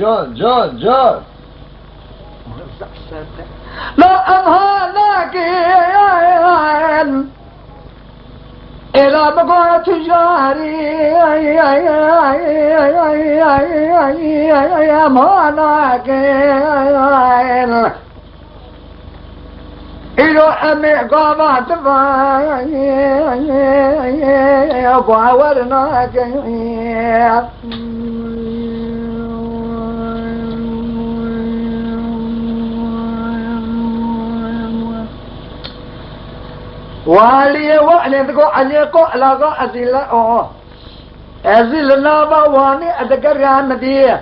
جان لا أنهانك إلى بقى تجاري أمانك إلى أمي قامت باورناك وعلي تقول عليكو لا أزيل نابا واني أذكر عندي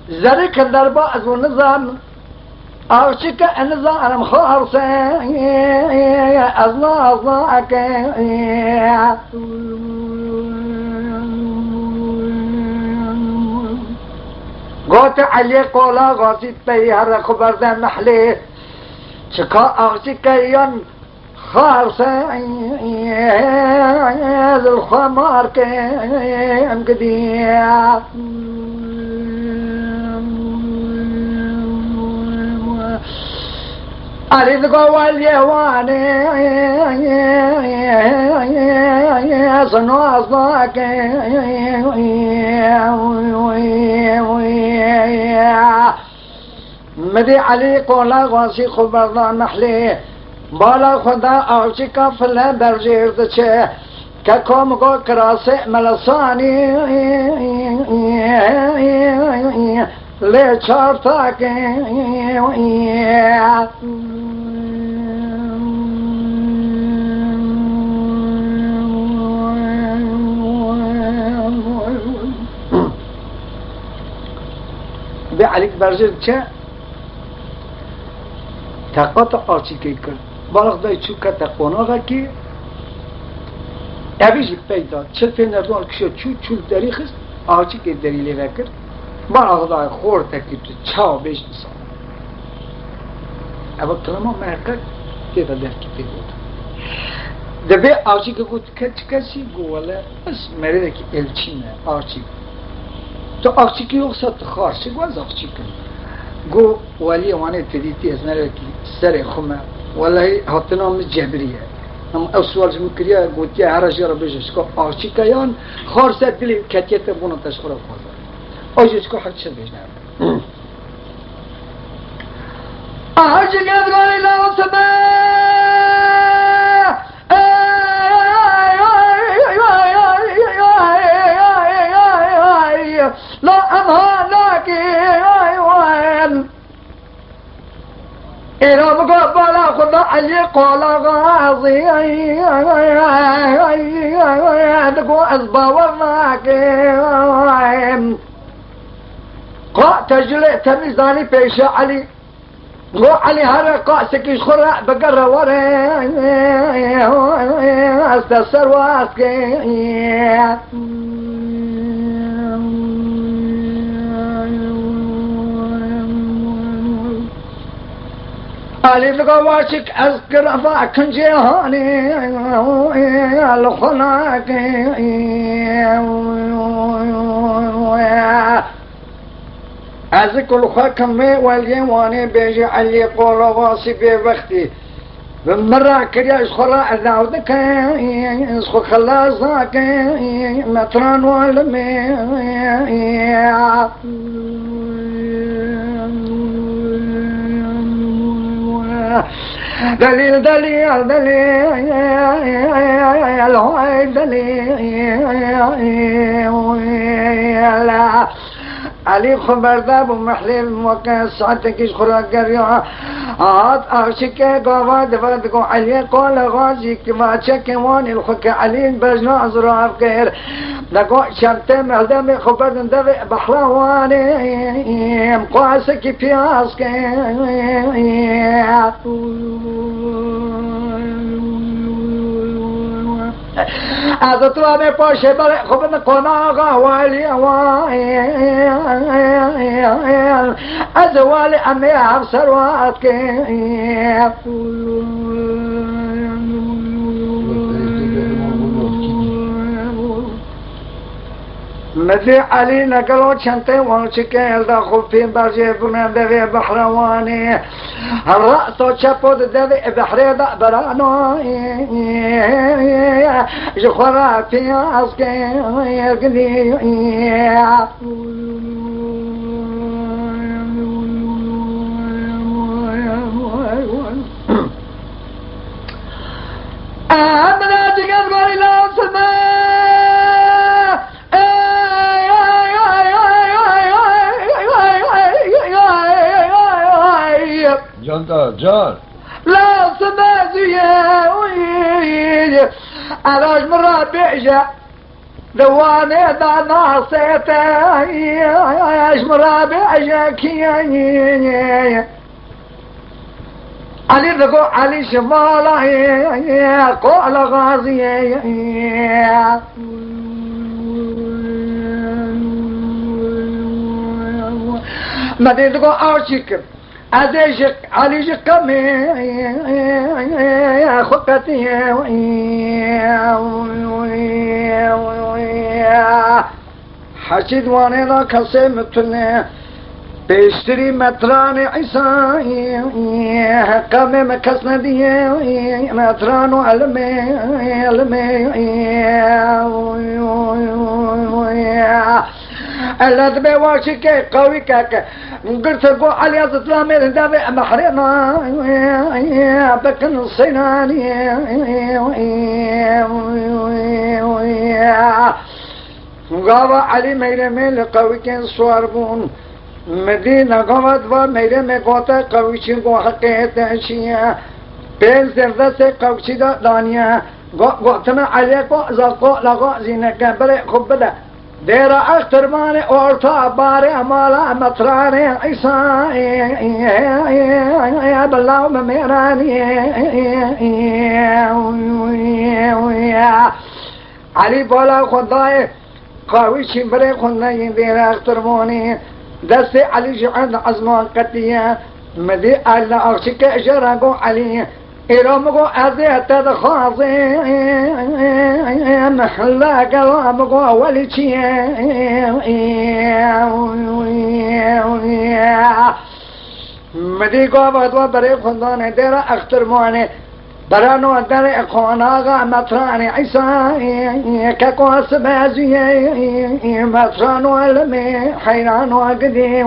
زرك الدربا أزو نظام أو شكا النظام خارصة أزناك قلت عليكو لا غاسي تيهر خبر ذا محلي شكا أو شكا خارصة الخمار كم قديم أريد قوال يواني صنو أصداك مدي علي قولا غاسي خبرنا محلي بالا خدا آوشی کا فلان در جیرد چه که کم گو کراسه ملسانی لی چارتا که به علیک برجیرد چه تقاط آوشی که کرد بالغ دای چوکا تقواناغا که اویجی پیدا چل پیندردوان کشو چول داری خست آچی که دلیلی وکر بالغ دای خور تکی تو چاو بیش انسان اما کلمه محقق تیدا درکی تیدا دبی آچی که گوت کسی گو ولی بس مریده که الچینه آچی تو آچی که یوخصد خارشی گو از آچی کن گو ولی وانه تدیتی از نره که سر خمه والله هاتنا من جبريه هم أسوال جمكريا قلت يا هرجي ربيجش كو أرشي كيان خارسة دلي كتيت بونا تشخر الخوزة أجيش كو حد شبيجنا أرشي قد قولي لا سبا لا أمهانك إلى مقابلة خذ علي قول غازي تقول أصبورناك قا تجلي تميزاني بيش علي قو علي هذا قا سكيش خرع بقرة وري استسر واسكي علي بقواشك أذكر أفاك جهاني الخناك أذكر الخكم واليواني بيجي علي قول غاصي بوقتي بمرة كريا إسخراء ذاودك إسخو خلاصك متران والمي دليل دليل دليل دليل علي خبر ذاب ومحلل موكا ساعتك يشخرا قريعا عاد أرشك قواد فردكو علي قول غازي كما تشكوان الخك علي بجنا أزرع بكير لقو شرطة مهدم خبر دفع بحرواني مقاسك بياسك از تو همه پاشه بره خوب نکنه آقا والی از والی امی افسر وات که مدي علي نقلو شنطي وانشكيل داخل في برجي بنادي بحرواني الرأس وشابود دادي بحريد برانو جخورا في عسكي يرقلي أمنا جيجان غوري لا سماء جان لا سمازيه علاش مرة بيجا دواني دا ناصيته علاش مرة بيجا كياني علي رقو علي شماله قول غازي مدينة أرشيك أديشك علي شكمي خطتي حشد واني ذا كسمتني بيشتري متراني عيسى قامي مكسنا دي مترانو علمي اللذ بواشي كي قوي كاك قلت قو علي أزطلامي لدابي محرنا بكن الصيناني قاوة علي ميري ميل قوي كين سواربون مدينة قوات وميري ميقوتا قوي شنقو حقيقة شيئا بين زردسي قوي شدا دانيا قوتنا عليكو زلقو لغو زينك بري خبدا ديرا اختر ماني اورتا باري مالا مطراني عيسى بلاو مميراني علي بولا خداي قاوي شمبري خداي ديرا اختر ماني دستي علي جعد عزمان قتيا مدي ألا أغشك جراغو علي إرامكو أزيت دخازي محلا قلامكو وليشي مدي قوابت وبري خنداني ديرا اختر مواني برانو داري اخواناغا مطراني عيسى كاكو اسبازي مطرانو علمي حيرانو قدي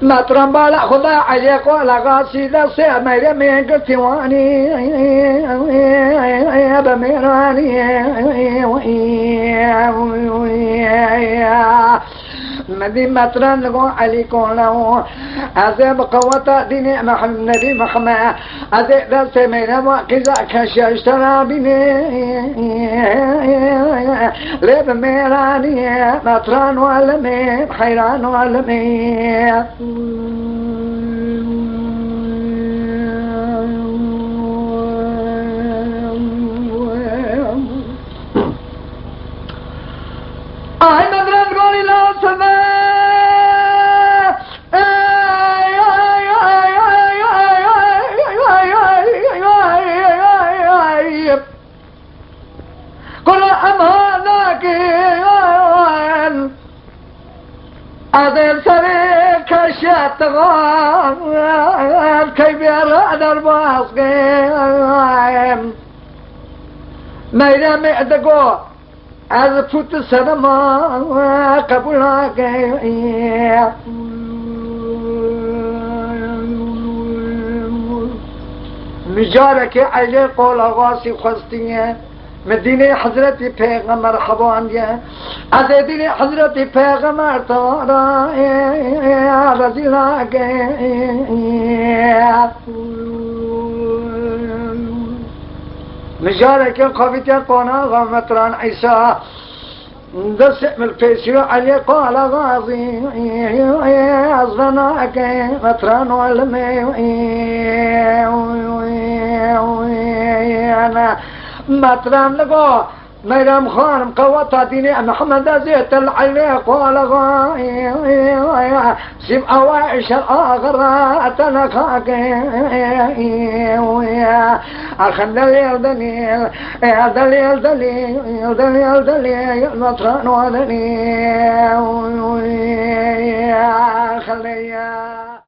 مطران بالا خدا عليك ولا قاسيدة سيمير من قتواني بميراني مدي مطران لقو عليكم له أذيب قوة ديني محمد نبي محمد أذيب سيمير وقزا كشاشترى بني لب ميراني مطران والمي حيران والمي أي مدرن قولي لا سماء كل أمانك أذل سريك الشتغان كيف يرى الماسقين ميرا مئدقو از فوت سنما قبولا گئی نجارة کے علی قول آغاسی خواستی ہیں مدینه حضرت پیغمبر حوان دیا از دین حضرت پیغمبر تارا رضی لاگے نجارة کے خویتیا قونا غمتران عیسیٰ دس الفيسيو علي قال غازي أصغناك مطران والمي أنا مطران لقو ميرام خانم قوة ديني محمد زيت العلي قال غاي سيب أوائش الآخرات لخاك خلل يلدني يلدل يلدلي يلدل يلدلي مطران ودني خلي